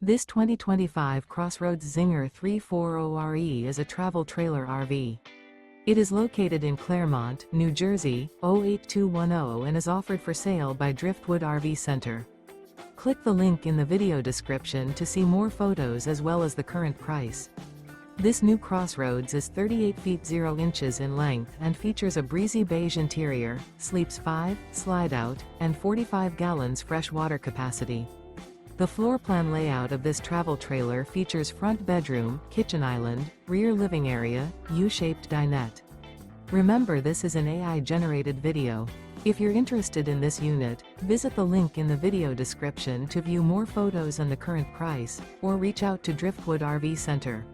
This 2025 CrossRoads Zinger 340RE is a travel trailer RV. It is located in Clermont, New Jersey, 08210 and is offered for sale by Driftwood RV Center. Click the link in the video description to see more photos as well as the current price. This new CrossRoads is 38 feet 0 inches in length and features a breezy beige interior, sleeps 5, slide-out, and 45 gallons fresh water capacity. The floor plan layout of this travel trailer features front bedroom, kitchen island, rear living area, U-shaped dinette. Remember, this is an AI-generated video. If you're interested in this unit, visit the link in the video description to view more photos and the current price, or reach out to Driftwood RV Center.